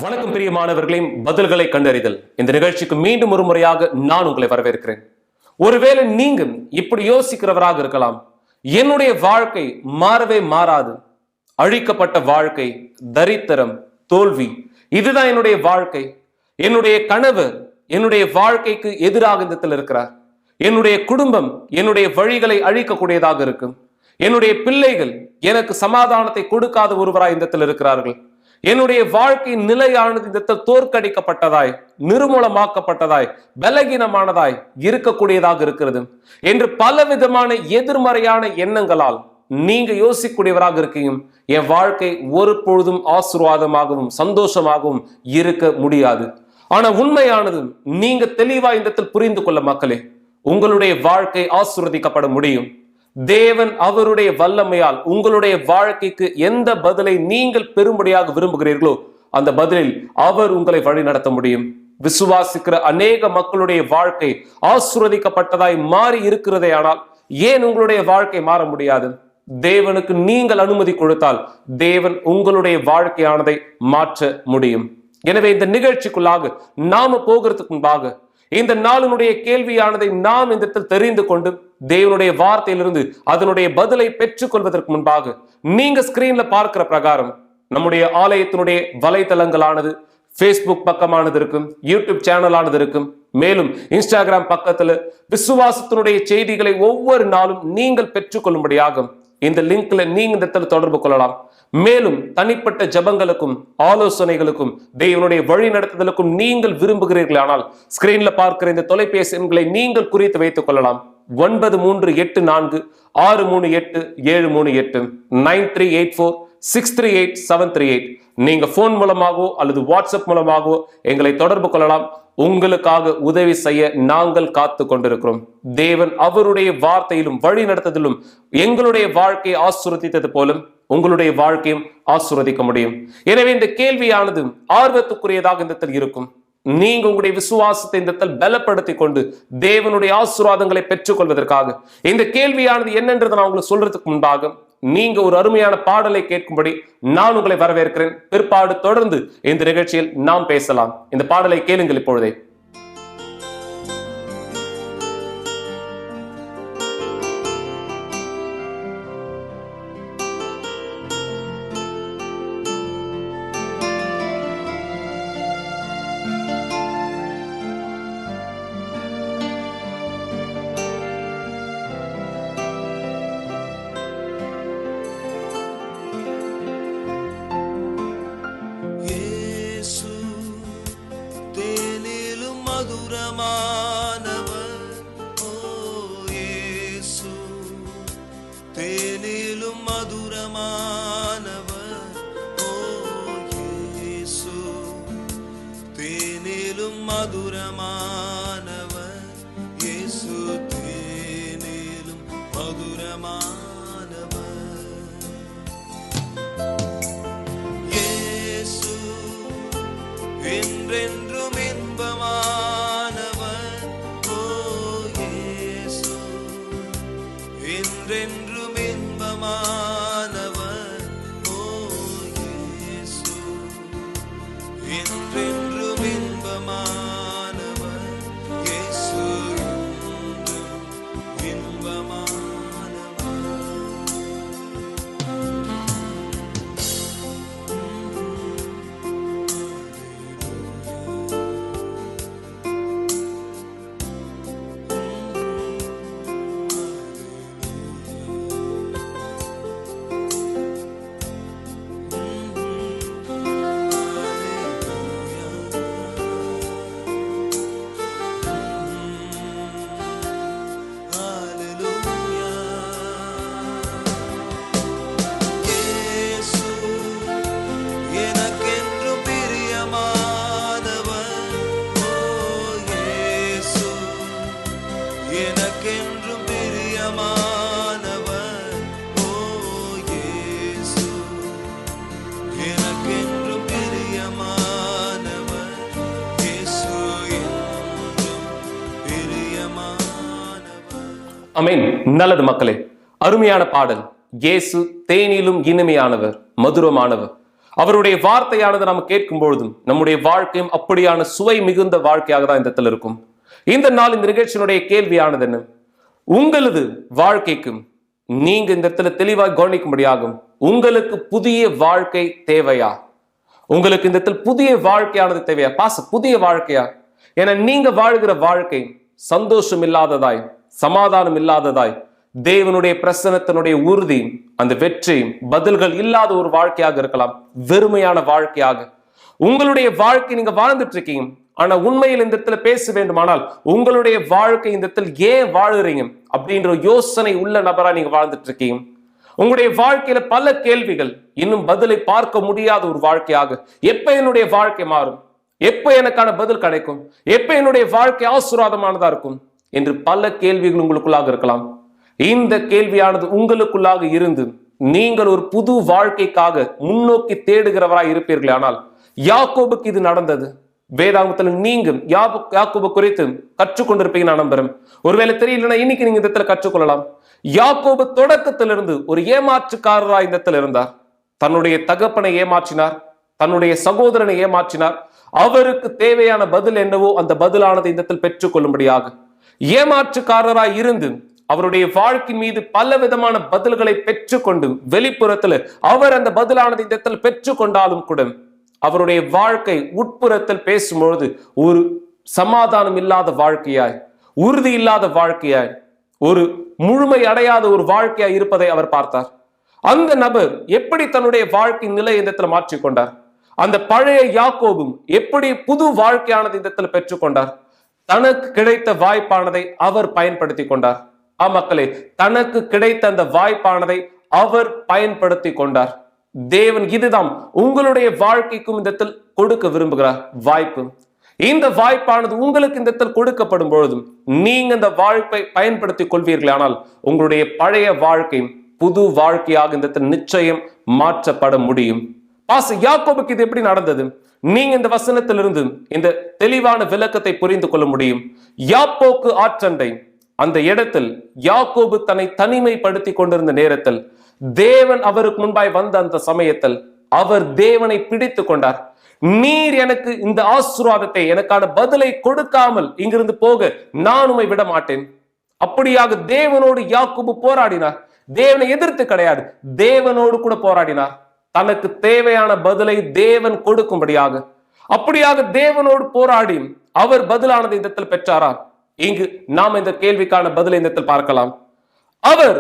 வணக்கம் பிரியமானவர்களையும் பதில்களை கண்டறிதல் இந்த நிகழ்ச்சிக்கு மீண்டும் ஒரு முறையாக நான் உங்களை வரவேற்கிறேன். ஒருவேளை நீங்க இப்படி யோசிக்கிறவராக இருக்கலாம், என்னுடைய வாழ்க்கை மாறவே மாறாது, அழிக்கப்பட்ட வாழ்க்கை, தரித்திரம், தோல்வி, இதுதான் என்னுடைய வாழ்க்கை. என்னுடைய கணவர் என்னுடைய வாழ்க்கைக்கு எதிராக இந்த இடத்தில் இருக்கிறார். என்னுடைய குடும்பம் என்னுடைய வழிகளை அழிக்கக்கூடியதாக இருக்கும். என்னுடைய பிள்ளைகள் எனக்கு சமாதானத்தை கொடுக்காத ஒருவராய் இந்த இடத்தில் இருக்கிறார்கள். என்னுடைய வாழ்க்கை நிலையானது இந்த தோற்கடிக்கப்பட்டதாய், நிர்மூலமாக்கப்பட்டதாய், பலகீனமானதாய் இருக்கக்கூடியதாக இருக்கிறது என்று பலவிதமான எதிர்மறையான எண்ணங்களால் நீங்க யோசிக்கக்கூடியவராக இருக்கீங்க. என் வாழ்க்கை ஒரு பொழுதும் ஆசீர்வாதமாகவும் சந்தோஷமாகவும் இருக்க முடியாது. ஆனா உண்மையானது நீங்க தெளிவா இந்த புரிந்து கொள்ள மக்களே, உங்களுடைய வாழ்க்கை ஆசீர்வதிக்கப்பட முடியும். தேவன் அவருடைய வல்லமையால் உங்களுடைய வாழ்க்கைக்கு எந்த பதிலை நீங்கள் பெறும்படியாக விரும்புகிறீர்களோ அந்த பதிலில் அவர் உங்களை வழி நடத்த முடியும். விசுவாசிக்கிற அநேக மக்களுடைய வாழ்க்கை ஆசீர்வதிக்கப்பட்டதாய் மாறி இருக்கிறதே, ஆனால் ஏன் உங்களுடைய வாழ்க்கை மாற முடியாது? தேவனுக்கு நீங்கள் அனுமதி கொடுத்தால் தேவன் உங்களுடைய வாழ்க்கையானதை மாற்ற முடியும். எனவே இந்த நிகழ்ச்சிக்குள்ளாக நாம போகிறதுக்கு முன்பாக இந்த நாளினுடைய கேள்வியானதை நாம் இந்த தெரிந்து கொண்டு தேவனுடைய வார்த்தையிலிருந்து அதனுடைய பதிலை பெற்றுக் கொள்வதற்கு முன்பாக நீங்க ஸ்கிரீன்ல பார்க்கிற பிரகாரம் நம்முடைய ஆலயத்தினுடைய வலைத்தளங்களானது Facebook பக்கமானது இருக்கும், யூடியூப் சேனலானது இருக்கும். மேலும் இன்ஸ்டாகிராம் பக்கத்துல விசுவாசத்தினுடைய செய்திகளை ஒவ்வொரு நாளும் நீங்கள் பெற்றுக்கொள்ளும்படியாக இந்த லிங்க்ல நீங்க இந்த தொடர்பு கொள்ளலாம். மேலும் தனிப்பட்ட ஜபங்களுக்கும் ஆலோசனைகளுக்கும் தேவனுடைய வழி நடத்துதலுக்கும் நீங்கள் விரும்புகிறீர்களானால் ஸ்கிரீன்ல பார்க்கிற இந்த தொலைபேசி எண்களை நீங்கள் குறித்து வைத்துக் கொள்ளலாம். 9384638738 9384638738. நீங்க போன் மூலமாகவோ அல்லது வாட்ஸ்அப் மூலமாகவோ எங்களை தொடர்பு கொள்ளலாம். உங்களுக்காக உதவி செய்ய நாங்கள் காத்து கொண்டிருக்கிறோம். தேவன் அவருடைய வார்த்தையிலும் வழி நடத்துதலும் எங்களுடைய வாழ்க்கையை ஆசீர்வதித்தது போலும் உங்களுடைய வாழ்க்கையும் ஆசீர்வதிக்க முடியும். எனவே இந்த கேள்வியானது ஆர்வத்துக்குரியதாக இந்த இருக்கும். நீங்க உங்களுடைய விசுவாசத்தை இந்த பலப்படுத்தி கொண்டு தேவனுடைய ஆசீர்வாதங்களை பெற்றுக் கொள்வதற்காக இந்த கேள்வியானது என்னன்றதை நான் உங்களுக்கு சொல்றதுக்கு முன்பாக நீங்க ஒரு அருமையான பாடலை கேட்கும்படி நான் உங்களை வரவேற்கிறேன். பிற்பாடு தொடர்ந்து இந்த நிகழ்ச்சியில் நாம் பேசலாம். இந்த பாடலை கேளுங்கள் இப்பொழுதே. ஆமென். நல்லது மக்களே, அருமையான பாடல். இயேசு தேனிலும் இனிமையானவர், மதுரமானவர். அவருடைய வார்த்தையானது நாம் கேட்கும் பொழுதும் நம்முடைய வாழ்க்கையும் அப்படியான சுவை மிகுந்த வாழ்க்கையாக தான் இந்த இடத்துல இருக்கும். இந்த நாள் இந்த நிகழ்ச்சியினுடைய கேள்வியானது என்ன? உங்களது வாழ்க்கைக்கும் நீங்க இந்த இடத்துல தெளிவாக கவனிக்கும்படியாகும். உங்களுக்கு புதிய வாழ்க்கை தேவையா? உங்களுக்கு இந்த இடத்துல புதிய வாழ்க்கையானது தேவையா? புதிய வாழ்க்கையா? ஏன்னா நீங்க வாழ்கிற வாழ்க்கை சந்தோஷம் இல்லாததாய், சமாதானம் இல்லாததாய், தேவனுடைய பிரசன்னத்தினுடைய உறுதி, அந்த வெற்றி, பதில்கள் இல்லாத ஒரு வாழ்க்கையாக இருக்கலாம். வெறுமையான வாழ்க்கையாக உங்களுடைய வாழ்க்கை நீங்க வாழ்ந்துட்டு இருக்கீங்க. ஆனா உண்மையில் இந்த இடத்துல பேச வேண்டுமானால் உங்களுடைய வாழ்க்கை இந்த இடத்துல ஏன் வாழுறீங்க அப்படின்ற யோசனை உள்ள நபரா நீங்க வாழ்ந்துட்டு இருக்கீங்க. உங்களுடைய வாழ்க்கையில பல கேள்விகள், இன்னும் பதிலை பார்க்க முடியாத ஒரு வாழ்க்கையாக, எப்ப என்னுடைய வாழ்க்கை மாறும், எப்ப எனக்கான பதில் கிடைக்கும், எப்ப என்னுடைய வாழ்க்கை ஆசீர்வாதமானதா இருக்கும் என்று பல கேள்விகள் உங்களுக்குள்ளாக இருக்கலாம். இந்த கேள்வியானது உங்களுக்குள்ளாக இருந்து நீங்கள் ஒரு புது வாழ்க்கைக்காக முன்னோக்கி தேடுகிறவராய் இருப்பீர்களே. ஆனால் யாக்கோபுக்கு இது நடந்தது. வேதாகமத்தில் நீங்க யாக்கோபு குறித்து கற்றுக்கொண்டிருப்பீங்க நான் நம்புறேன். ஒருவேளை தெரியலன்னா இன்னைக்கு நீங்க இந்த இடத்துல கற்றுக்கொள்ளலாம். யாக்கோபு தொடக்கத்திலிருந்து ஒரு ஏமாற்றுக்காரராய் இந்த இடத்துல இருந்தார். தன்னுடைய தகப்பனை ஏமாற்றினார், தன்னுடைய சகோதரனை ஏமாற்றினார். அவருக்கு தேவையான பதில் என்னவோ அந்த பதிலானது இந்த இடத்தில் பெற்றுக் கொள்ளும்படியாக ஏமாற்றுக்காரராய் இருந்து அவருடைய வாழ்க்கை மீது பல விதமான பதில்களை பெற்றுக்கொண்டு வெளிப்புறத்துல அவர் அந்த பதிலானது இந்த இடத்தில் பெற்றுக்கொண்டாலும் கூட அவருடைய வாழ்க்கை உட்புறத்தில் பேசும்பொழுது ஒரு சமாதானம் இல்லாத வாழ்க்கையாய், உறுதி இல்லாத வாழ்க்கையாய், ஒரு முழுமை அடையாத ஒரு வாழ்க்கையாய் இருப்பதை அவர் பார்த்தார். அந்த நபர் எப்படி தன்னுடைய வாழ்க்கை நிலை இந்த இடத்துல மாற்றிக்கொண்டார்? அந்த பழைய யாக்கோபும் எப்படி புது வாழ்க்கையானது இந்த இடத்துல பெற்றுக்கொண்டார்? தனக்கு கிடைத்த வாய்ப்பானதை அவர் பயன்படுத்தி கொண்டார். மக்களே, தனக்கு கிடைத்த அந்த வாய்ப்பானதை அவர் பயன்படுத்தி கொண்டார். தேவன் இதுதான் உங்களுடைய வாழ்க்கைக்கும் இந்த இடத்தில் கொடுக்க விரும்புகிறார் வாய்ப்பு. இந்த வாய்ப்பானது உங்களுக்கு இந்த இடத்தில் கொடுக்கப்படும் பொழுதும் நீங்க இந்த வாய்ப்பை பயன்படுத்தி கொள்வீர்கள். ஆனால் உங்களுடைய பழைய வாழ்க்கை புது வாழ்க்கையாக இந்த இடத்தில் நிச்சயம் மாற்றப்பட முடியும். யாக்கோபுக்கு இது எப்படி நடந்தது? நீங்க இந்த வசனத்திலிருந்து இந்த தெளிவான விளக்கத்தை புரிந்து கொள்ள முடியும். யாப்போக்கு ஆற்றண்டை அந்த இடத்தில் யாக்கோபு தன்னை தனிமைப்படுத்தி கொண்டிருந்த நேரத்தில் தேவன் அவருக்கு முன்பாய் வந்த அந்த சமயத்தில் அவர் தேவனை பிடித்து கொண்டார். நீர் எனக்கு இந்த ஆசீர்வாதத்தை, எனக்கான பதிலை கொடுக்காமல் இங்கிருந்து போக நான் உம்மை விட மாட்டேன். அப்படியாக தேவனோடு யாக்கோபு போராடினார். தேவனை எதிர்த்து கிடையாது, தேவனோடு கூட போராடினார். தனக்கு தேவையான பதிலை தேவன் கொடுக்கும்படியாக. அப்படியாக தேவனோடு போராடி அவர் பதிலானது இந்த இடத்தில் பெற்றாரா? இங்கு நாம் இந்த கேள்விக்கான பதிலை இந்த இடத்தில் பார்க்கலாம். அவர்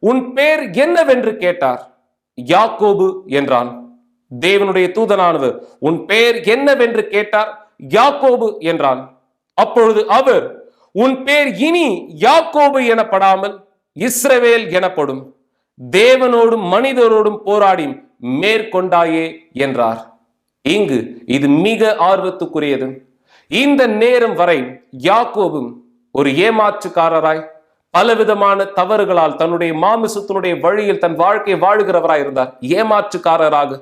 உன் பேர் என்னவென்று கேட்டார். யாக்கோபு என்றான். தேவனுடைய தூதனானவர் உன் பேர் என்னவென்று கேட்டார். யாக்கோபு என்றான். அப்பொழுது அவர் உன் பேர் இனி யாக்கோபு எனப்படாமல் இஸ்ரவேல் எனப்படும், தேவனோடும் மனிதரோடும் போராடி மேற்கொண்டாயே என்றார். இங்கு இது மிக ஆர்வத்துக்குரியது. இந்த நேரம் வரை யாக்கோபும் ஒரு ஏமாற்றுக்காரராய் பலவிதமான தவறுகளால் தன்னுடைய மாமிசத்தினுடைய வழியில் தன் வாழ்க்கையை வாழுகிறவராய் இருந்தார். ஏமாற்றுக்காரராக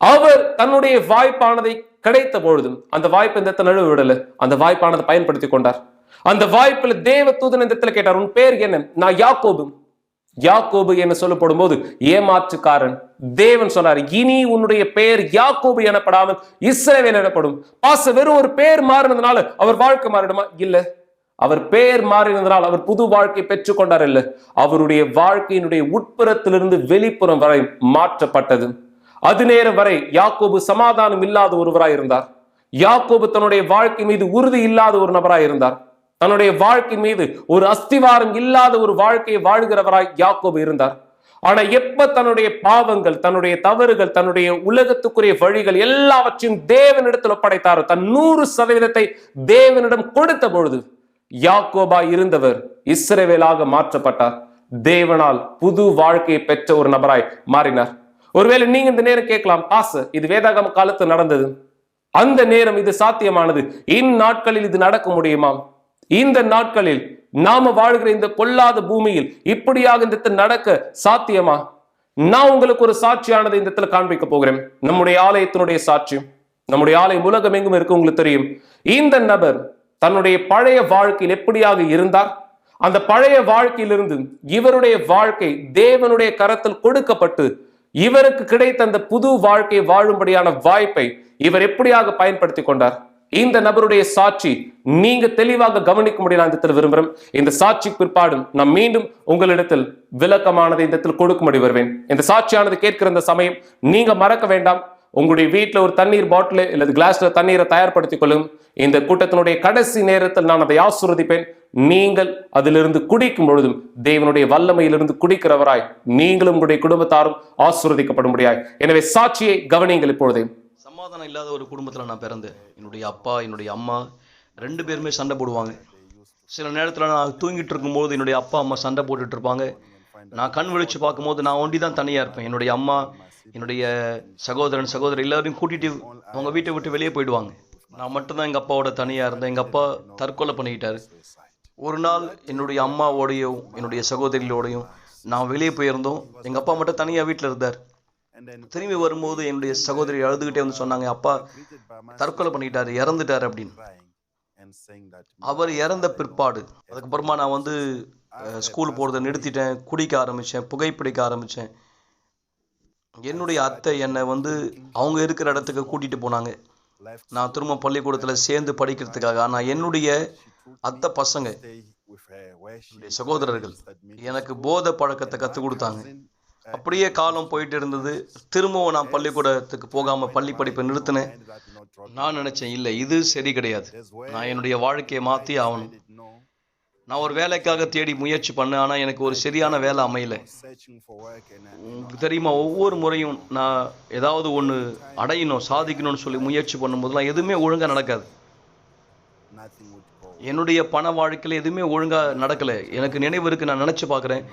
அவர் தன்னுடைய வாய்ப்பானதை கிடைத்த பொழுதும் அந்த வாய்ப்பை இந்த நழுவ விடல, அந்த வாய்ப்பானதை பயன்படுத்தி கொண்டார். அந்த வாய்ப்பில் தேவ தூதன் இந்த இடத்துல கேட்டார், உன் பேர் என்ன? நான் யாக்கோபு. யாக்கோபு என்ன சொல்லப்படும் போது ஏமாற்றுக்காரன். தேவன் சொன்னார், இனி உன்னுடைய பெயர் யாக்கோபு எனப்படாமல் இஸ்ரவேல் எனப்படும். வெறும் ஒரு பேர் மாறினதுனால அவர் வாழ்க்கை மாறிடுமா? இல்ல. அவர் பெயர் மாறினதனால் அவர் புது வாழ்க்கை பெற்றுக் கொண்டார். இல்ல, அவருடைய வாழ்க்கையினுடைய உட்புறத்திலிருந்து வெளிப்புறம் வரை மாற்றப்பட்டது. அது நேரம் வரை யாக்கோபு சமாதானம் இல்லாத ஒருவராய் இருந்தார். யாக்கோபு தன்னுடைய வாழ்க்கை மீது உறுதி இல்லாத ஒரு நபராய் இருந்தார். தன்னுடைய வாழ்க்கை மீது ஒரு அஸ்திவாரம் இல்லாத ஒரு வாழ்க்கையை வாழ்கிறவராய் யாக்கோபு இருந்தார். ஆனா எப்ப தன்னுடைய பாவங்கள், தன்னுடைய தவறுகள், தன்னுடைய உலகத்துக்குரிய வழிகள் எல்லாவற்றையும் தேவனிடத்தில் ஒப்படைத்தாரோ, தன் 100% தேவனிடம் கொடுத்த பொழுது யாக்கோபா இருந்தவர் இஸ்ரவேலாக மாற்றப்பட்டார். தேவனால் புது வாழ்க்கையை பெற்ற ஒரு நபராய் மாறினார். ஒருவேளை நீங்க இந்த நேரம் கேட்கலாம், இது வேதாகம காலத்து நடந்தது, அந்த நேரம் இது சாத்தியமானது, இந்நாட்களில் இது நடக்க முடியுமா? இந்த நாட்களில் நாம வாழ்கிற இந்த பொல்லாத பூமியில் இப்படியாக இந்த நடக்க சாத்தியமா? நான் உங்களுக்கு ஒரு சாட்சியானதை இந்த இடத்துல காண்பிக்க போகிறேன். நம்முடைய ஆலயத்தினுடைய சாட்சியம். நம்முடைய ஆலயம் உலகம் எங்கும் இருக்கு, உங்களுக்கு தெரியும். இந்த நபர் தன்னுடைய பழைய வாழ்க்கையில் எப்படியாக இருந்தார், அந்த பழைய வாழ்க்கையிலிருந்து இவருடைய வாழ்க்கை தேவனுடைய கரத்தில் கொடுக்கப்பட்டு இவருக்கு கிடைத்த அந்த புது வாழ்க்கையை வாழும்படியான வாய்ப்பை இவர் எப்படியாக பயன்படுத்தி கொண்டார்? இந்த நபருடைய சாட்சி நீங்க தெளிவாக கவனிக்க முடியும். இந்த இடத்தில் விரும்புகிறேன். இந்த சாட்சி பிற்பாடும் நான் மீண்டும் உங்களிடத்தில் விளக்கமானதை இந்த இடத்தில் கொடுக்கும்படி வருவேன். இந்த சாட்சியானது கேட்கிற இந்த சமயம் நீங்க மறக்க வேண்டாம். உங்களுடைய வீட்டில் ஒரு தண்ணீர் பாட்டில் அல்லது கிளாஸ்ல தண்ணீரை தயார்படுத்திக் கொள்ளும். இந்த கூட்டத்தினுடைய கடைசி நேரத்தில் நான் அதை ஆசீர்வதிப்பேன். நீங்கள் அதிலிருந்து குடிக்கும் பொழுதும் தேவனுடைய வல்லமையிலிருந்து குடிக்கிறவராய் நீங்களும் உங்களுடைய குடும்பத்தாரும் ஆசீர்வதிக்கப்படும்படியாய். எனவே சாட்சியை கவனியுங்கள். இப்பொழுதே சமாதானம் இல்லாத ஒரு குடும்பத்தில் நான் பிறந்தேன். என்னுடைய அப்பா என்னுடைய அம்மா 2 பேருமே சண்டை போடுவாங்க. சில நேரத்தில் நான் தூங்கிட்டு இருக்கும்போது என்னுடைய அப்பா அம்மா சண்டை போட்டுட்டு இருப்பாங்க. நான் கண் விழிச்சு பார்க்கும்போது நான் ஒண்டி தான் தனியாக இருப்பேன். என்னுடைய அம்மா என்னுடைய சகோதரன் சகோதரி எல்லாரையும் கூட்டிகிட்டு அவங்க வீட்டை விட்டு வெளியே போயிடுவாங்க. நான் மட்டும்தான் எங்கள் அப்பாவோட தனியாக இருந்தேன். எங்கள் அப்பா தற்கொலை பண்ணிக்கிட்டாரு. ஒரு நாள் என்னுடைய அம்மாவோடையும் என்னுடைய சகோதரிகளோடையும் நான் வெளியே போயிருந்தோம். எங்கள் அப்பா மட்டும் தனியாக வீட்டில் இருந்தார். திரும்பி வரும்போது என்னுடைய சகோதரி அழுதுகிட்டே வந்து சொன்னாங்க, அப்பா தற்கொலை பண்ணிட்டாரு, இறந்துட்டாரு அப்படின்னு. அவர் இறந்த பிற்பாடு அதுக்கப்புறமா நான் வந்து ஸ்கூல் போகிறத நிறுத்திட்டேன். குடிக்க ஆரம்பித்தேன், புகைப்பிடிக்க ஆரம்பித்தேன். என்னுடைய அத்தை என்னை வந்து அவங்க இருக்கிற இடத்துக்கு கூட்டிகிட்டு போனாங்க. நான் திரும்ப பள்ளிக்கூடத்தில் சேர்ந்து படிக்கிறதுக்காக. ஆனால் என்னுடைய அத்தை பசங்க சகோதரர்கள் எனக்கு போதை பழக்கத்தை கற்றுக் கொடுத்தாங்க. அப்படியே காலம் போயிட்டு இருந்தது. திரும்பவும் நான் பள்ளிக்கூடத்துக்கு போகாம பள்ளி படிப்பை நிறுத்தினேன். நான் நினைச்சேன், இல்லை இது சரி கிடையாது, நான் என்னுடைய வாழ்க்கையை மாற்றி ஆகணும். நான் ஒரு வேலைக்காக தேடி முயற்சி பண்ணேன். ஆனால் எனக்கு ஒரு சரியான வேலை அமையல. தெரியுமா, ஒவ்வொரு முறையும் நான் ஏதாவது ஒன்று அடையணும் சாதிக்கணும்னு சொல்லி முயற்சி பண்ணும்போதெல்லாம் எதுவுமே ஒழுங்காக நடக்காது. என்னுடைய பண வாழ்க்கையில் எதுவுமே ஒழுங்காக நடக்கலை. எனக்கு நினைவு இருக்கு, நான் நினச்சி பார்க்குறேன்.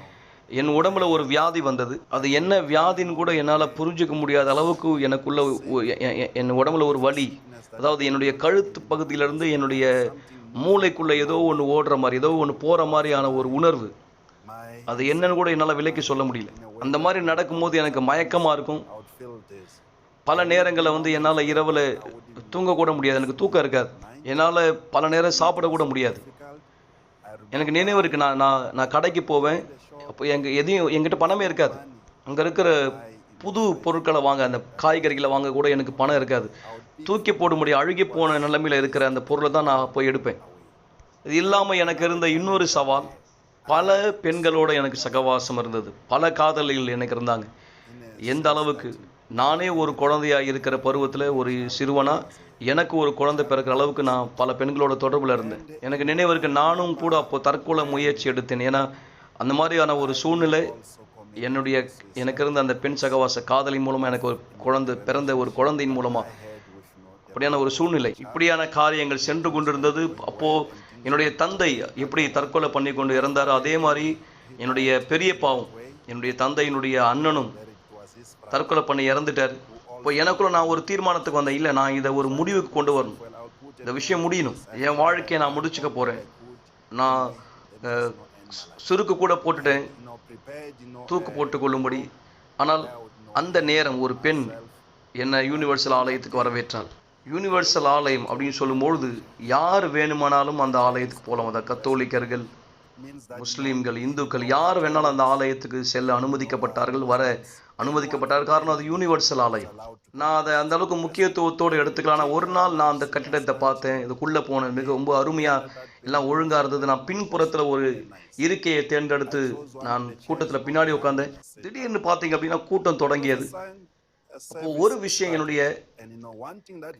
என் உடம்புல ஒரு வியாதி வந்தது. அது என்ன வியாதின்னு கூட என்னால் புரிஞ்சுக்க முடியாத அளவுக்கு எனக்குள்ள என் உடம்புல ஒரு வலி. அதாவது என்னுடைய கழுத்து பகுதியிலிருந்து என்னுடைய மூளைக்குள்ள ஏதோ ஒன்று ஓடுற மாதிரி, ஏதோ ஒன்று போகிற மாதிரியான ஒரு உணர்வு. அது என்னன்னு கூட என்னால் விலைக்கு சொல்ல முடியல. அந்த மாதிரி நடக்கும்போது எனக்கு மயக்கமாக இருக்கும். பல நேரங்களில் வந்து என்னால் இரவில் தூங்கக்கூட முடியாது. எனக்கு தூக்கம் இருக்காது. என்னால் பல நேரம் சாப்பிடக்கூட முடியாது. எனக்கு நினைவு இருக்கு, நான் கடைக்கு போவேன். அப்போ எங்கிட்ட பணமே இருக்காது. அங்கே இருக்கிற புது பொருட்களை வாங்க, அந்த காய்கறிகளை வாங்க கூட எனக்கு பணம் இருக்காது. தூக்கி போட முடியும், அழுகி போன நிலைமையில் இருக்கிற அந்த பொருளை தான் நான் போய் எடுப்பேன். இது இல்லாமல் எனக்கு இருந்த இன்னொரு சவால், பல பெண்களோட எனக்கு சகவாசம் இருந்தது. பல காதலிகள் எனக்கு இருந்தாங்க. எந்த அளவுக்கு நானே ஒரு குழந்தையாக இருக்கிற பருவத்தில் ஒரு சிறுவனா எனக்கு ஒரு குழந்தை பிறக்கிற அளவுக்கு நான் பல பெண்களோட தொடர்பில் இருந்தேன். எனக்கு நினைவு இருக்கு, நானும் கூட அப்போ தற்கொலை முயற்சி எடுத்தேன். ஏன்னா அந்த மாதிரியான ஒரு சூழ்நிலை எனக்கு இருந்த அந்த பெண் சகவாச காதலின் மூலமாக எனக்கு ஒரு குழந்தை பிறந்த ஒரு குழந்தையின் மூலமாக அப்படியான ஒரு சூழ்நிலை, இப்படியான காரியங்கள் சென்று கொண்டிருந்தது. அப்போது என்னுடைய தந்தை எப்படி தற்கொலை பண்ணி கொண்டு இறந்தாரோ அதே மாதிரி என்னுடைய பெரியப்பாவும் என்னுடைய தந்தையினுடைய அண்ணனும் தற்கொலை பண்ணி இறந்துட்டார். இப்போ எனக்குள்ள நான் ஒரு தீர்மானத்துக்கு வந்தேன், இல்லை நான் இதை ஒரு முடிவுக்கு கொண்டு வரணும், இந்த விஷயம் முடியணும், என் வாழ்க்கையை நான் முடிச்சுக்க போகிறேன். நான் சுருக்கு கூட போட்டுட்டேன், தூக்கு போட்டு கொள்ளும்படி. ஆனால் அந்த நேரம் ஒரு பெண் என்னை யூனிவர்சல் ஆலயத்துக்கு வரவேற்றாள். யூனிவர்சல் ஆலயம் அப்படின்னு சொல்லும்பொழுது யார் வேணுமானாலும் அந்த ஆலயத்துக்கு போகலாம். அதை கத்தோலிக்கர்கள், முஸ்லீம்கள், இந்துக்கள் யார் வேணாலும் அந்த ஆலயத்துக்கு செல்ல அனுமதிக்கப்பட்டார்கள், வர அனுமதிக்கப்பட்டார்கள். காரணம் அது யூனிவர்சல் ஆலயம். நான் அதை அந்த அளவுக்கு முக்கியத்துவத்தோடு எடுத்துக்கலாம். ஆனால் ஒரு நாள் நான் அந்த கட்டிடத்தை பார்த்தேன், இதுக்குள்ளே போனேன். மிக ரொம்ப அருமையாக எல்லாம் ஒழுங்காக இருந்தது. நான் பின்புறத்தில் ஒரு இருக்கையை தேர்ந்தெடுத்து நான் கூட்டத்தில் பின்னாடி உட்காந்தேன். திடீர்னு பார்த்தீங்க அப்படின்னா கூட்டம் தொடங்கியது. அப்போ ஒரு விஷயம் என்னுடைய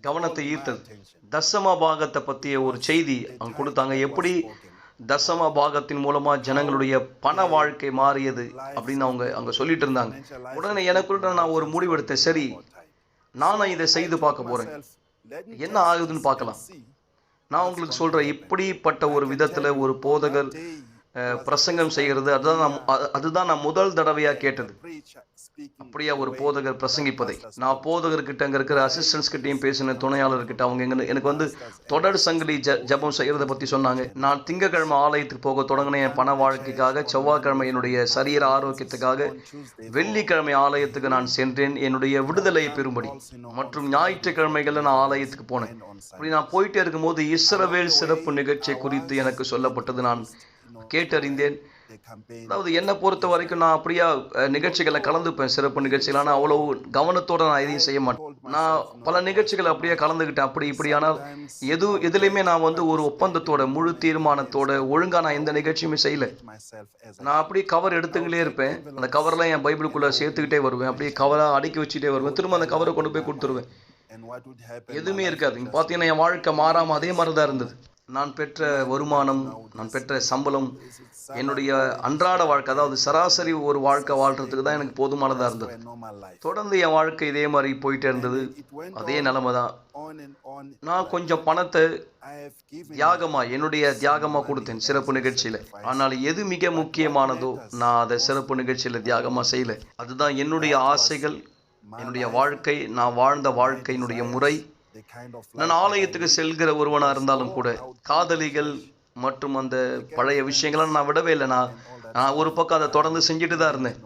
கவனத்தை ஈர்த்தது. தசம பாகத்தை பற்றிய ஒரு செய்தி அவங்க கொடுத்தாங்க. எப்படி தசம பாகத்தின் மூலமா ஜனங்களுடைய பண வாழ்க்கை மாறியது அப்படின்னு அவங்க அங்க சொல்லிட்டு இருந்தாங்க. உடனே எனக்குள்ள நான் ஒரு முடிவெடுத்தேன், சரி நானும் இதை செய்து பார்க்க போறேன், என்ன ஆகுதுன்னு பார்க்கலாம். நான் உங்களுக்கு சொல்றேன், இப்படிப்பட்ட ஒரு விதத்துல ஒரு போதகர் பிரசங்கம் செய்கிறது அதுதான் நான் முதல் தடவையா கேட்டது. அப்படியா ஒரு போதகர் பிரசங்கிப்பதை. நான் போதகர்கிட்ட அங்க இருக்கிற அசிஸ்டன்ஸ் கிட்டையும் பேசின, துணையாளர்கிட்ட. அவங்க எனக்கு வந்து தொடர் சங்கிலி ஜபம் செய்யறதை பத்தி சொன்னாங்க. நான் திங்கக்கிழமை ஆலயத்துக்கு போக தொடங்கினேன் என் பண வாழ்க்கைக்காக, செவ்வாய்க்கிழமை என்னுடைய சரீர ஆரோக்கியத்துக்காக, வெள்ளிக்கிழமை ஆலயத்துக்கு நான் சென்றேன் என்னுடைய விடுதலையை பெறும்படி, மற்றும் ஞாயிற்றுக்கிழமைகள்ல நான் ஆலயத்துக்கு போனேன். அப்படி நான் போயிட்டே இருக்கும்போது இஸ்ரவேல் சிறப்பு நிகழ்ச்சியை குறித்து எனக்கு சொல்லப்பட்டது. நான் கேட்டறிந்தேன். அதாவது என்னை பொறுத்த வரைக்கும் நான் அப்படியே நிகழ்ச்சிகளை கலந்துப்பேன், சிறப்பு நிகழ்ச்சிகள். ஆனால் அவ்வளோ கவனத்தோட நான் எதையும் செய்ய மாட்டேன். நான் பல நிகழ்ச்சிகளை அப்படியே கலந்துக்கிட்டேன் அப்படி இப்படி. ஆனால் எதுலையுமே நான் வந்து ஒரு ஒப்பந்தத்தோட, முழு தீர்மானத்தோட ஒழுங்கா நான் எந்த நிகழ்ச்சியுமே செய்யல. நான் அப்படியே கவர் எடுத்துக்கிட்டே இருப்பேன். அந்த கவர்லாம் என் பைபிளுக்குள்ள சேர்த்துக்கிட்டே வருவேன். அப்படியே கவராக அடுக்கி வச்சுட்டே வருவேன். திரும்ப அந்த கவரை கொண்டு போய் கொடுத்துருவேன். எதுவுமே இருக்காது. நீங்க பார்த்தீங்கன்னா என் வாழ்க்கை மாறாம அதே மாதிரி தான் இருந்தது. நான் பெற்ற வருமானம், நான் பெற்ற சம்பளம், என்னுடைய அன்றாட வாழ்க்கை, அதாவது சராசரி ஒரு வாழ்க்கை வாழ்றதுக்கு தான் எனக்கு போதுமானதாக இருந்தது. தொடர்ந்து என் வாழ்க்கை இதே மாதிரி போயிட்டே இருந்தது. அதே நிலைமை தான். நான் கொஞ்சம் பணத்தை என்னுடைய தியாகமா கொடுத்தேன் சிறப்பு நிகழ்ச்சியில. ஆனால் எது மிக முக்கியமானதோ நான் அதை சிறப்பு நிகழ்ச்சியில தியாகமா செய்யல. அதுதான் என்னுடைய ஆசைகள், என்னுடைய வாழ்க்கை, நான் வாழ்ந்த வாழ்க்கையினுடைய முறை. நான் ஆலயத்துக்கு செல்கிற ஒருவனா இருந்தாலும் கூட காதலிகள் மற்றும் அந்த பழைய விஷயங்களை நான் விடவே இல்லை. நான் ஒரு பக்கம் அதை தொடர்ந்து செஞ்சுட்டு தான் இருந்தேன்.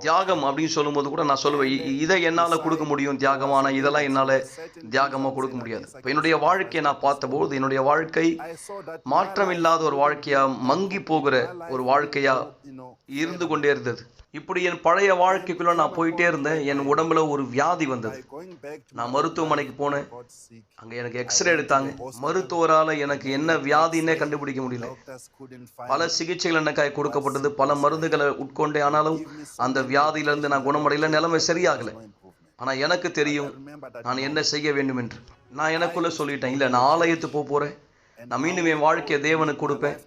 தியாகம் அப்படின்னு சொல்லும் போது கூட நான் சொல்லுவேன், இதை என்னால கொடுக்க முடியும் தியாகமான, இதெல்லாம் என்னால தியாகமா கொடுக்க முடியாது. இப்போ என்னுடைய வாழ்க்கையை நான் பார்த்தபோது என்னுடைய வாழ்க்கை மாற்றம் இல்லாத ஒரு வாழ்க்கையா, மங்கி போகிற ஒரு வாழ்க்கையா இருந்து கொண்டே இருந்தது. இப்படி என் பழைய வாழ்க்கைக்குள்ள நான் போயிட்டே இருந்தேன். என் உடம்புல ஒரு வியாதி வந்தது. நான் மருத்துவமனைக்கு போனேன். அங்க எனக்கு எக்ஸ்ரே எடுத்தாங்க. மருத்துவரால எனக்கு என்ன வியாதின்னே கண்டுபிடிக்க முடியல. பல சிகிச்சைகள் எனக்காக கொடுக்கப்பட்டது, பல மருந்துகளை உட்கொண்டே. ஆனாலும் அந்த வியாதியிலிருந்து நான் குணமடையல, நிலைமை சரியாகல. ஆனா எனக்கு தெரியும் நான் என்ன செய்ய வேண்டும் என்று. நான் எனக்குள்ள சொல்லிட்டேன், இல்ல நான் ஆலயத்துக்கு போறேன், நான் மீண்டும் என் வாழ்க்கையை தேவனுக்கு கொடுப்பேன்,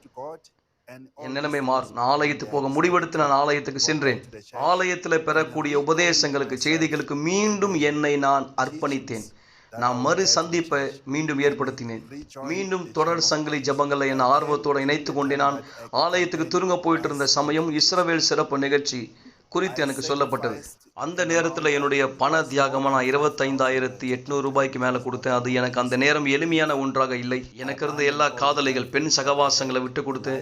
என் நிலைமை மாறும். நான் ஆலயத்துக்கு போக முடிவெடுத்து நான் ஆலயத்துக்கு சென்றேன். ஆலயத்துல பெறக்கூடிய உபதேசங்களுக்கு, செய்திகளுக்கு மீண்டும் என்னை நான் அர்ப்பணித்தேன். நான் மறு சந்திப்பை மீண்டும் ஏற்படுத்தினேன். மீண்டும் தொடர் சங்கிலி ஜபங்களை என் ஆர்வத்தோடு இணைத்து கொண்டே நான் ஆலயத்துக்கு திரும்ப போயிட்டு இருந்த சமயம் இஸ்ரவேல் சிறப்பு நிகழ்ச்சி குறித்து எனக்கு சொல்லப்பட்டது. அந்த நேரத்துல என்னுடைய பண தியாகமா நான் 25,800 ரூபாய்க்கு மேல கொடுத்தேன். அது எனக்கு அந்த நேரம் எளிமையான ஒன்றாக இல்லை. எனக்கு இருந்த எல்லா காதலிகள், பெண் சகவாசங்களை விட்டு கொடுத்து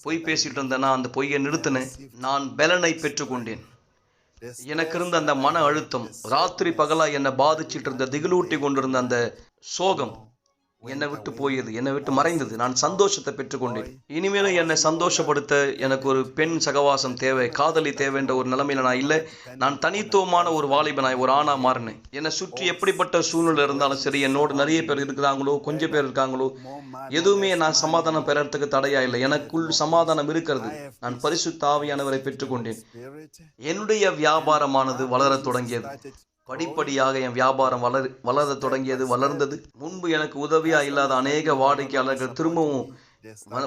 பொய் பேசிட்டு இருந்தேன். நான் அந்த பொய்யை நிறுத்தினேன். நான் பலனை பெற்றுக்கொண்டேன். எனக்கு இருந்த அந்த மன அழுத்தம், ராத்திரி பகலா என்னை பாதிச்சுட்டு இருந்த, திகிலூட்டி கொண்டிருந்த அந்த சோகம் என்னை விட்டு போயது, என்னை விட்டு மறைந்தது. நான் சந்தோஷத்தை பெற்றுக்கொண்டேன். இனிமேலும் என்னை சந்தோஷப்படுத்த எனக்கு ஒரு பெண் சகவாசம் தேவை, காதலி தேவைன்ற ஒரு நிலைமையில நான் இல்லை. நான் தனித்துவமான ஒரு வாலிபனாய், ஒரு ஆணா மாறினேன். என்னை சுற்றி எப்படிப்பட்ட சூழ்நிலை இருந்தாலும் சரி, என்னோடு நிறைய பேர் இருக்கிறாங்களோ, கொஞ்சம் பேர் இருக்காங்களோ, எதுவுமே நான் சமாதானம் பெறறதுக்கு தடையா இல்லை. எனக்குள் சமாதானம் இருக்கிறது. நான் பரிசுத்த ஆவியானவரை பெற்றுக்கொண்டேன். என்னுடைய வியாபாரமானது வளரத் தொடங்கியது. படிப்படியாக என் வியாபாரம் வளர தொடங்கியது, வளர்ந்தது. முன்பு எனக்கு உதவியா இல்லாத அநேக வாடிக்கையாளர்கள் திரும்பவும்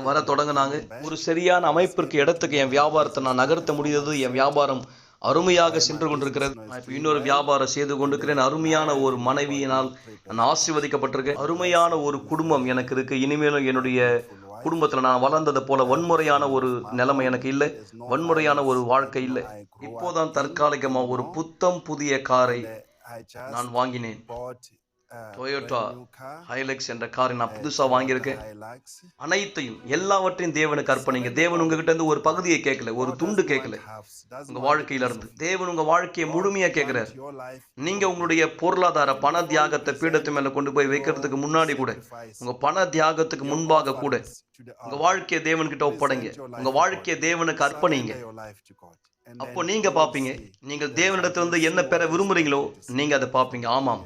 வர தொடங்கினாங்க. ஒரு சரியான அமைப்பிற்கு, இடத்துக்கு என் வியாபாரத்தை நான் நகர்த்த முடிந்தது. என் வியாபாரம் அருமையாக சென்று கொண்டிருக்கிறது. நான் இப்போ இன்னொரு வியாபாரம் செய்து கொண்டிருக்கிறேன். அருமையான ஒரு மனைவியினால் நான் ஆசீர்வதிக்கப்பட்டிருக்கேன். அருமையான ஒரு குடும்பம் எனக்கு இருக்கு. இனிமேலும் என்னுடைய குடும்பத்துல நான் வளர்ந்தது போல வன்முறையான ஒரு நிலைமை எனக்கு இல்லை, வன்முறையான ஒரு வாழ்க்கை இல்லை. இப்போதான் தற்காலிகமா ஒரு புத்தம் புதிய காரை நான் வாங்கினேன். டொயோட்டா ஹைலக்ஸ் என்ற காரை நான் புதுசா வாங்கியிருக்கேன். அனைத்தையும், எல்லாவற்றையும் தேவனுக்கு அர்ப்பணிங்க. தேவன் உங்ககிட்ட இருந்து ஒரு பகுதியை கேட்கல, ஒரு துண்டு கேட்கல. உங்க வாழ்க்கையில இருந்து தேவன் உங்க வாழ்க்கையை முழுமையா கேட்கிறார். நீங்க உங்களுடைய பொருளாதார பண தியாகத்தை பீடத்து மேல கொண்டு போய் வைக்கிறதுக்கு முன்னாடி கூட, உங்க பண தியாகத்துக்கு முன்பாக கூட உங்க வாழ்க்கையை தேவன்கிட்ட ஒப்படைங்க. உங்க வாழ்க்கையை தேவனுக்கு அர்ப்பணிங்க. அப்போ நீங்க பாப்பீங்க, நீங்கள் தேவனிடத்திலிருந்து என்ன பெற விரும்புறீங்களோ நீங்க அதை பாப்பீங்க. ஆமாம்,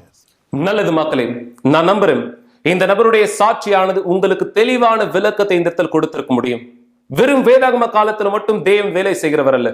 நல்லது மக்களே, நான் நம்புறேன் இந்த நபருடைய சாட்சியானது உங்களுக்கு தெளிவான விளக்கத்தை இந்த இடத்தில் கொடுத்திருக்க முடியும். வெறும் வேதாகம காலத்துல மட்டும் தேவன் வேலை செய்கிறவர் அல்ல.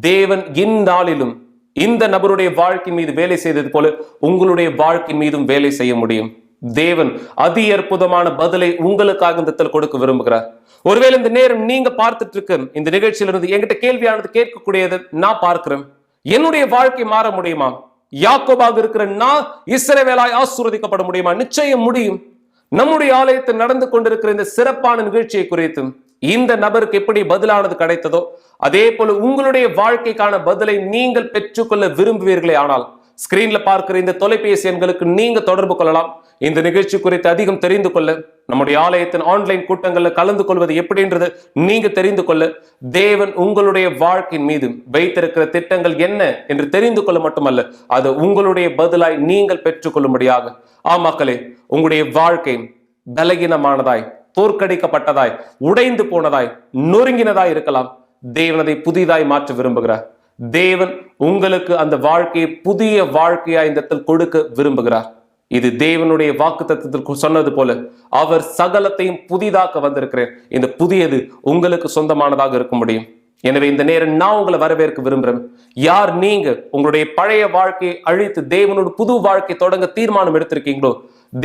தேவன் இந்நாளிலும் இந்த நபருடைய வாழ்க்கை மீது வேலை செய்தது போல உங்களுடைய வாழ்க்கை மீதும் வேலை செய்ய முடியும். தேவன் அதி அற்புதமான பதிலை உங்களுக்காக இந்த இடத்தில் கொடுக்க விரும்புகிறார். ஒருவேளை இந்த நேரம் நீங்க பார்த்துட்டு இருக்க இந்த நிகழ்ச்சியிலிருந்து என்கிட்ட கேள்வியானது கேட்கக்கூடியது நான் பார்க்கிறேன், என்னுடைய வாழ்க்கை மாற முடியுமா? யாக்கோபாக இருக்கிற நான் இஸ்ரவேலாய் ஆசீர்வதிக்கப்பட முடியுமா? நிச்சயம் முடியும். நம்முடைய ஆலயத்தில் நடந்து கொண்டிருக்கிற இந்த சிறப்பான நிகழ்ச்சியை குறித்து இந்த நபருக்கு எப்படி பதிலானது கிடைத்ததோ அதே போல உங்களுடைய வாழ்க்கைக்கான பதிலை நீங்கள் பெற்றுக்கொள்ள விரும்புவீர்களே ஆனால் ஸ்கிரீன்ல பார்க்கிற இந்த தொலைபேசி எண்களுக்கு நீங்க தொடர்பு கொள்ளலாம். இந்த நிகழ்ச்சி குறித்து அதிகம் தெரிந்து கொள்ள, நம்முடைய ஆலயத்தின் ஆன்லைன் கூட்டங்களில் கலந்து கொள்வது எப்படின்றது நீங்க தெரிந்து கொள்ள, தேவன் உங்களுடைய வாழ்க்கையின் மீது வைத்திருக்கிற திட்டங்கள் என்ன என்று தெரிந்து கொள்ள மட்டுமல்ல, அது உங்களுடைய பதிலாய் நீங்கள் பெற்றுக்கொள்ளும்படியாக. மக்களே, உங்களுடைய வாழ்க்கை பலகீனமானதாய், தோற்கடிக்கப்பட்டதாய், உடைந்து போனதாய், நொறுங்கினதாய் இருக்கலாம். தேவன் அதை புதிதாய் மாற்ற விரும்புகிறார். தேவன் உங்களுக்கு அந்த வாழ்க்கையை புதிய வாழ்க்கையா இந்த இடத்தில் கொடுக்க விரும்புகிறார். இது தேவனுடைய வாக்குத்தத்தத்தில் சொன்னது போல, அவர் சகலத்தையும் புதிதாக்க வந்திருக்கிறேன். இந்த புதியது உங்களுக்கு சொந்தமானதாக இருக்க முடியும். எனவே இந்த நேரம் நான் உங்களை வரவேற்க விரும்புறேன். யார் நீங்க உங்களுடைய பழைய வாழ்க்கையை அழித்து தேவனோட புது வாழ்க்கை தொடங்க தீர்மானம் எடுத்திருக்கீங்களோ,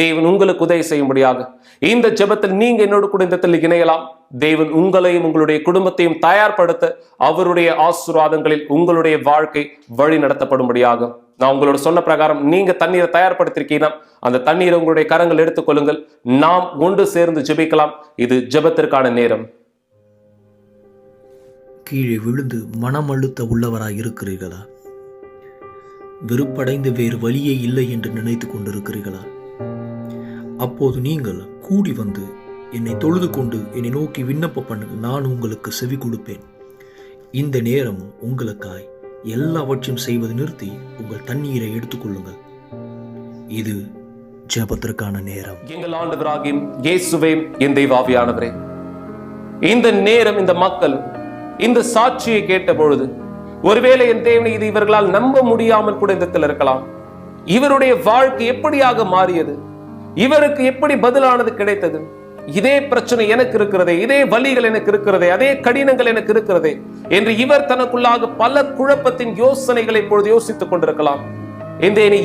தேவன் உங்களுக்கு உதவி செய்யும்படியாக இந்த ஜெபத்தில் நீங்க என்னோடு கூட இந்த இடத்தில் இணையலாம். தேவன் உங்களையும் உங்களுடைய குடும்பத்தையும் தயார்படுத்த அவருடைய ஆசீர்வாதங்களில் உங்களுடைய வாழ்க்கை வழி நடத்தப்படும்படியாக நான் உங்களோட சொன்ன பிரகாரம் நீங்க தண்ணீரை தயார்படுத்திருக்கீங்கன்னா அந்த தண்ணீரை உங்களுடைய கரங்கள் எடுத்துக்கொள்ளுங்கள். நாம் ஒன்று சேர்ந்து ஜெபிக்கலாம். இது ஜெபத்திற்கான நேரம். கீழே விழுந்து மனம் அழுத்த உள்ளவராய் இருக்கிறீர்களா? வெறுப்படைந்து வேறு வழியே இல்லை என்று நினைத்து கொண்டிருக்கிறீர்களா? அப்போது நீங்கள் கூடி வந்து என்னை தொழுது கொண்டு என்னை நோக்கி விண்ணப்பம் பண்ணுங்கள், நான் உங்களுக்கு செவி கொடுப்பேன். இந்த நேரம் உங்களுக்காய் எல்லாவற்றையும் செய்வது நிறுத்தி உங்கள் தண்ணீரை எடுத்துக்கொள்ளுங்கள். இது ஜெபத்திற்கான நேரம். எங்கள் ஆண்டவராகிய இயேசுவே, என் தெய்வாவியானவரே, இந்த நேரம் இந்த மக்கள் இந்த சாட்சியை கேட்ட பொழுது ஒருவேளை என் தேவனை இது இவர்களால் நம்ப முடியாமல் கூட இந்த இடத்தில் இருக்கலாம். இவருடைய வாழ்க்கை எப்படியாக மாறியது, இவருக்கு எப்படி பதிலானது கிடைத்தது, இதே பிரச்சனை எனக்கு இருக்கிறதே, இதே வலிகள் எனக்கு இருக்கிறதே, அதே கடினங்கள் எனக்கு இருக்கிறதே என்று இவர் தனக்குள்ளாக பல குழப்பத்தின் யோசனைகளை இப்பொழுது யோசித்துக் கொண்டிருக்கலாம்.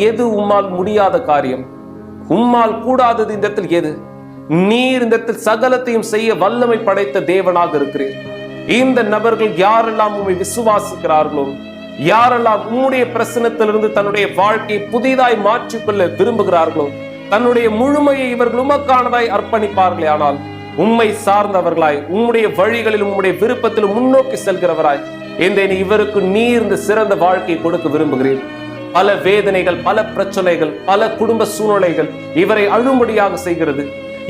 எது உம்மால் முடியாத காரியம், உம்மால் கூடாதது இந்த இடத்தில் எது? நீர் இந்த இடத்தில் சகலத்தையும் செய்ய வல்லமை படைத்த தேவனாக இருக்கிறீர். இந்த நபர்கள் யாரெல்லாம் உம்மை விசுவாசிக்கிறார்களோ, யாரெல்லாம் உம்முடைய பிரசனத்திலிருந்து தன்னுடைய வாழ்க்கையை புதிதாய் மாற்றிக்கொள்ள விரும்புகிறார்களோ, தன்னுடைய முழுமையை இவர்கள் உமக்கானதாய் அர்ப்பணிப்பார்களே ஆனால் உம்மை சார்ந்தவர்களாய் உம்முடைய வழிகளில் உம்முடைய விருப்பத்திலும் முன்னோக்கி செல்கிறவராய் இவருக்கு நீர் இந்த சிறந்த வாழ்க்கையை கொடுக்க விரும்புகிறீர். பல வேதனைகள், பல பிரச்சனைகள், பல குடும்ப சூழ்நிலைகள் இவரை அழும்படியாக செய்கிறது.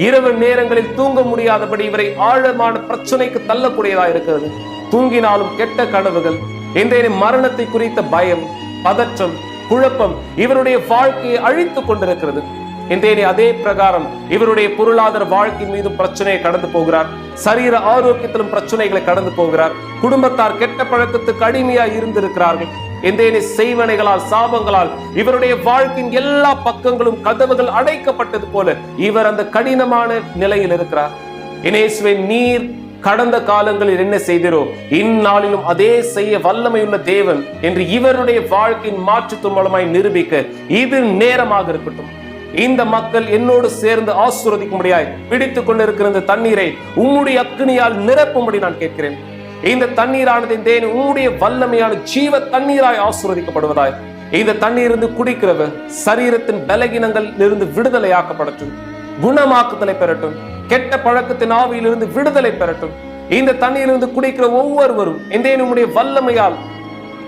இரவு நேரங்களில் தூங்க முடியாதபடி இவரை ஆழமான பிரச்சனைக்கு தள்ளக்கூடியதாக இருக்கிறது. தூங்கினாலும் கெட்ட கனவுகள், மரணத்தை குறித்த பயம், பதற்றம், குழப்பம் இவருடைய வாழ்க்கையை அழித்துக் கொண்டிருக்கிறது. அதே பிரகாரம் இவருடைய பொருளாதார வாழ்க்கை மீதும் பிரச்சனையை கடந்து போகிறார். சரீர ஆரோக்கியத்திலும் பிரச்சனைகளை கடந்து போகிறார். குடும்பத்தார் கெட்ட பழக்கத்துக்கு அடிமையாய் இருந்திருக்கிறார்கள். செய்வனைகளால், சாபங்களால் இவருடைய வாழ்க்கையின் எல்லா பக்கங்களும் கதவுகள் அடைக்கப்பட்டது போல இவர் அந்த கடினமான நிலையில் இருக்கிறார். இயேசுவே, நீர் கடந்த காலங்களில் என்ன செய்தீரோ இந்நாளிலும் அதே செய்ய வல்லமையுள்ள தேவன் என்று இவருடைய வாழ்க்கையின் மாற்றத்தின் மூலமாய் நிரூபிக்க இது நேரமாக இருக்கட்டும். இந்த மக்கள் என்னோடு சேர்ந்து ஆசீர்வதிக்கும்படியாய் பிடித்துக் கொண்டிருக்கிற இந்த தண்ணீரை உம்முடைய அக்கினியால் நிரப்பும்படி நான் கேட்கிறேன். இந்த தண்ணீரானது உம்முடைய வல்லமையான ஜீவ தண்ணீராய் ஆசீர்வதிக்கப்படுவதாய் இந்த தண்ணீர் இருந்து குடிக்கிறவர் சரீரத்தின் பலகீனங்கள் இருந்து விடுதலையாக்கப்படட்டும், குணமாக்குதலை பெறட்டும், கெட்ட பழக்கத்தின் ஆவியிலிருந்து விடுதலை பெறட்டும். இந்த தண்ணீரிலிருந்து குடிக்கிற ஒவ்வொருவரும் உம்முடைய வல்லமையால்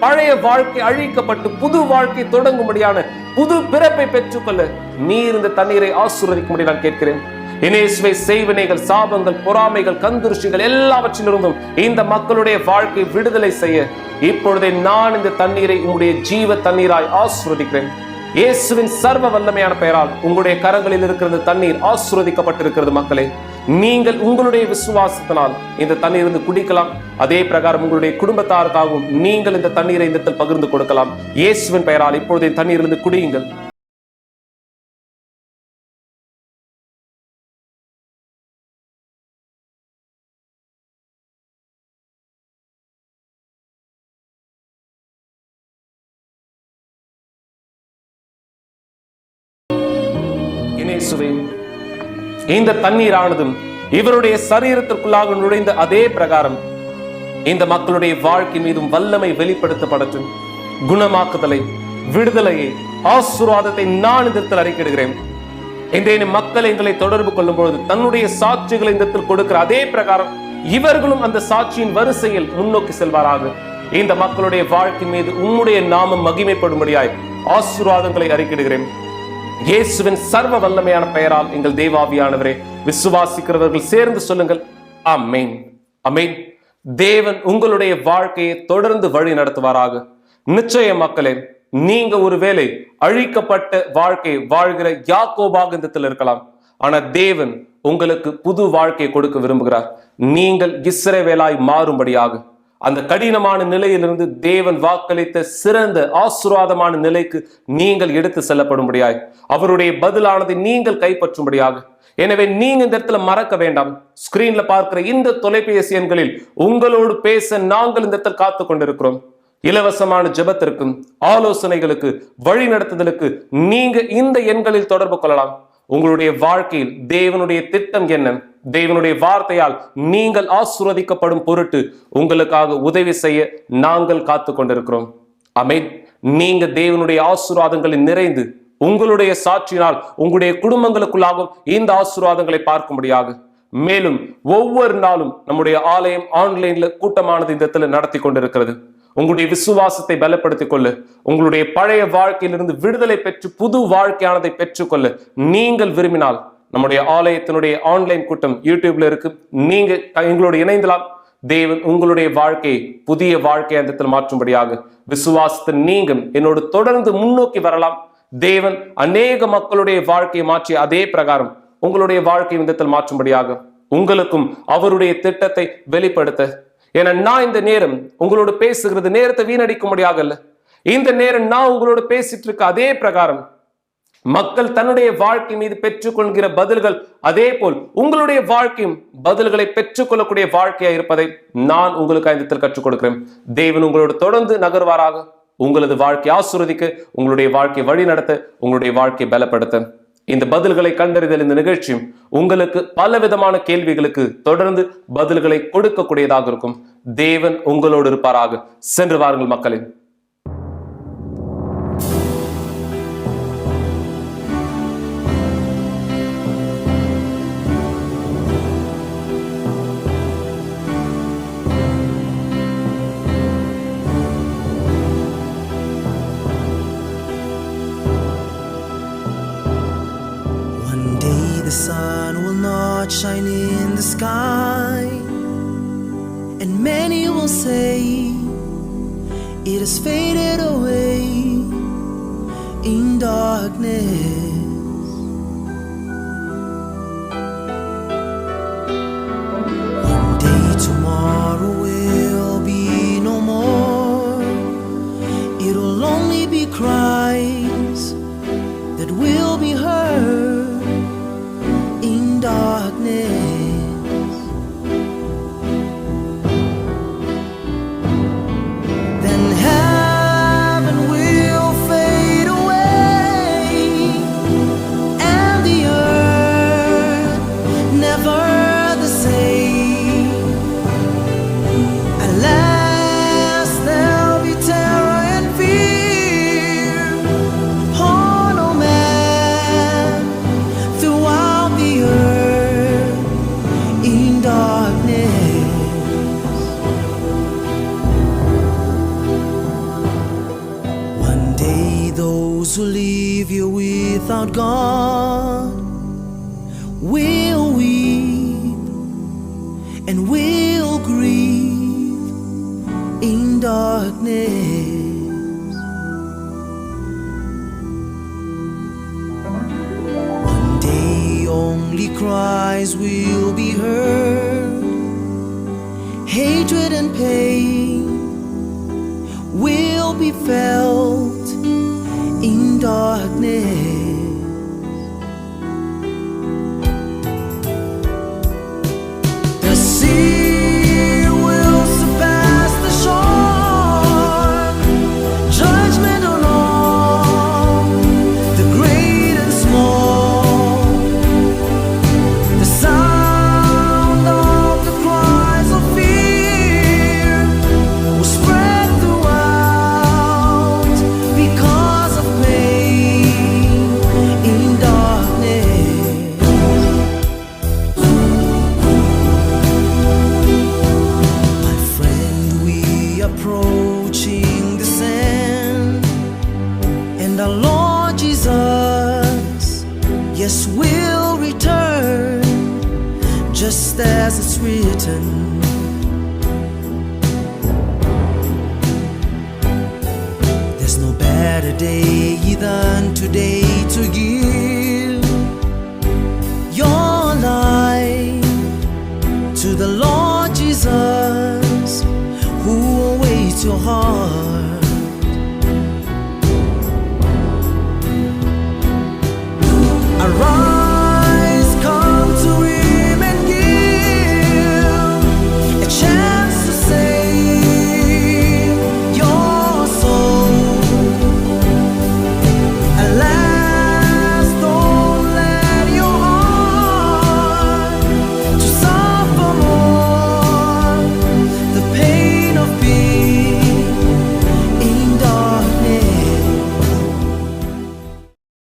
பழைய வாழ்க்கை அழிக்கப்பட்டு புது வாழ்க்கை தொடங்கும்படியான புது பிறப்பை பெற்றுக்கொள்ள நீர் இந்த தண்ணீரை ஆசீர்வதிக்கும்படி நான் கேட்கிறேன். இயேசுவே, செய்வினைகள், சாபங்கள், பொறாமைகள், கந்துருஷிகள் எல்லாவற்றிலிருந்தும் இந்த மக்களுடைய வாழ்க்கை விடுதலை செய்ய இப்பொழுதே நான் இந்த தண்ணீரை உங்களுடைய ஜீவ தண்ணீராய் ஆசீர்வதிக்கிறேன். இயேசுவின் சர்வ வல்லமையான பெயரால் உங்களுடைய கரங்களில் இருக்கிற தண்ணீர் ஆசீர்வதிக்கப்பட்டிருக்கிறது. மக்களே, நீங்கள் உங்களுடைய விசுவாசத்தினால் இந்த தண்ணீர் இருந்து குடிக்கலாம். அதே பிரகாரம் உங்களுடைய குடும்பத்தாருக்காகவும் நீங்கள் இந்த தண்ணீரை இந்த பகிர்ந்து கொடுக்கலாம். இயேசுவின் பெயரால் இப்பொழுது தண்ணீரிலிருந்து குடியுங்கள். இந்த தண்ணீரானதும் இவருடைய சரீரத்திற்குள்ளாக நுழைந்த அதே பிரகாரம் இந்த மக்களுடைய வாழ்க்கை மீதும் வல்லமை வெளிப்படுத்தப்படட்டும். குணமாக்குதலை, விடுதலையை, ஆசீர்வாதத்தை நான் இந்த அறிக்கையிடுகிறேன். இந்த மக்கள் எங்களை தொடர்பு கொள்ளும் பொழுது தன்னுடைய சாட்சிகளை இந்த கொடுக்கிற அதே பிரகாரம் இவர்களும் அந்த சாட்சியின் வரிசையில் முன்னோக்கி செல்வாராக. இந்த மக்களுடைய வாழ்க்கை மீது உம்முடைய நாமம் மகிமைப்படும்படியாய் ஆசீர்வாதங்களை அறிக்கையிடுகிறேன். இயேசுவின் சர்வ வல்லமையான பெயரால் எங்கள் தேவாவியானவரே, விசுவாசிக்கிறவர்கள் சேர்ந்து சொல்லுங்கள், ஆமென், ஆமென். தேவன் உங்களுடைய வாழ்க்கையை தொடர்ந்து வழி நடத்துவாராக. நிச்சய மக்களே, நீங்க ஒருவேளை அழிக்கப்பட்ட வாழ்க்கை வாழ்கிற யாக்கோபாக இந்த இருக்கலாம். ஆனா தேவன் உங்களுக்கு புது வாழ்க்கையை கொடுக்க விரும்புகிறார். நீங்கள் இஸ்ரவேலாய் மாறும்படியாக அந்த கடினமான நிலையிலிருந்து தேவன் வாக்களித்த சிறந்த ஆசீர்வாதமான நிலைக்கு நீங்கள் எடுத்து செல்லப்படும்படியாய் அவருடைய பதிலானதை நீங்கள் கைப்பற்றும்படியாக. எனவே நீங்க இந்த இடத்துல மறக்க வேண்டாம். ஸ்கிரீன்ல பார்க்கிற இந்த தொலைபேசி எண்களில் உங்களோடு பேச நாங்கள் இந்த இடத்தில் காத்து கொண்டிருக்கிறோம். இலவசமான ஜெபத்திற்கும் ஆலோசனைகளுக்கு வழி நடத்துதலுக்கு நீங்க இந்த எண்களில் தொடர்பு கொள்ளலாம். உங்களுடைய வாழ்க்கையில் தேவனுடைய திட்டம் என்ன, தேவனுடைய வார்த்தையால் நீங்கள் ஆசீர்வதிக்கப்படும் பொருட்டு உங்களுக்காக உதவி செய்ய நாங்கள் காத்து கொண்டிருக்கிறோம். ஆமென். நீங்க தேவனுடைய ஆசீர்வாதங்களில் நிறைந்து உங்களுடைய சாட்சியினால் உங்களுடைய குடும்பங்களுக்குள்ளாகவும் இந்த ஆசீர்வாதங்களை பார்க்கும்படியாக. மேலும் ஒவ்வொரு நாளும் நம்முடைய ஆலயம் ஆன்லைன்ல கூட்டமானது இந்த இடத்துல நடத்தி கொண்டிருக்கிறது. உங்களுடைய விசுவாசத்தை பலப்படுத்திக் கொள்ள, உங்களுடைய பழைய வாழ்க்கையிலிருந்து விடுதலை பெற்று புது வாழ்க்கையானதை பெற்றுக்கொள்ள நீங்கள் விரும்பினால் நம்முடைய ஆலயத்தினுடைய ஆன்லைன் கூட்டம் யூடியூப்ல இருக்கு. நீங்க எங்களோடு இணைந்தலாம். தேவன் உங்களுடைய வாழ்க்கையை புதிய வாழ்க்கை அந்த மாற்றும்படியாக விசுவாசத்தை நீங்க என்னோடு தொடர்ந்து முன்னோக்கி வரலாம். தேவன் அநேக மக்களுடைய வாழ்க்கையை மாற்றி அதே பிரகாரம் உங்களுடைய வாழ்க்கை விதத்தில் மாற்றும்படியாக உங்களுக்கும் அவருடைய திட்டத்தை வெளிப்படுத்த. ஏன்னா நான் இந்த நேரம் உங்களோடு பேசுகிறது நேரத்தை வீணடிக்கும்படியாக இல்ல. இந்த நேரம் நான் உங்களோடு பேசிட்டு இருக்க அதே பிரகாரம் மக்கள் தன்னுடைய வாழ்க்கை மீது பெற்றுக்கொள்கிற பதில்கள் அதே போல் உங்களுடைய வாழ்க்கையும் பதில்களை பெற்றுக்கொள்ளக்கூடிய வாழ்க்கையா இருப்பதை நான் உங்களுக்கு இந்த கற்றுக் கொடுக்கிறேன். தேவன் உங்களோடு தொடர்ந்து நகர்வாராக. உங்களது வாழ்க்கை ஆசீர்வதிக்க, உங்களுடைய வாழ்க்கை வழி நடத்த, உங்களுடைய வாழ்க்கை பலப்படுத்த. இந்த பதில்களை கண்டறிதல் இந்த நிகழ்ச்சியும் உங்களுக்கு பல விதமான கேள்விகளுக்கு தொடர்ந்து பதில்களை கொடுக்கக்கூடியதாக இருக்கும். தேவன் உங்களோடு இருப்பாராக. சென்று வாருங்கள் மக்களே. The sun will not shine in the sky, and many will say it has faded away in darkness. One day tomorrow will be no more. It will only be cries that will be heard darkness. Then heaven will fade away, and the earth never the same. Alas, there'll be terror and fear upon no man throughout the earth. Those who leave you without God will weep and will grieve in darkness. One day only cries will be heard, hatred and pain will be felt in darkness. The sea will surpass the shore, judgment on all, the great and small. The sound of the cries of fear will spread throughout because of pain in darkness. My friend, we approaching the sand, and our Lord Jesus, yes, will return just as it's written. There's no better day than today to give your life to the Lord Jesus, who your heart.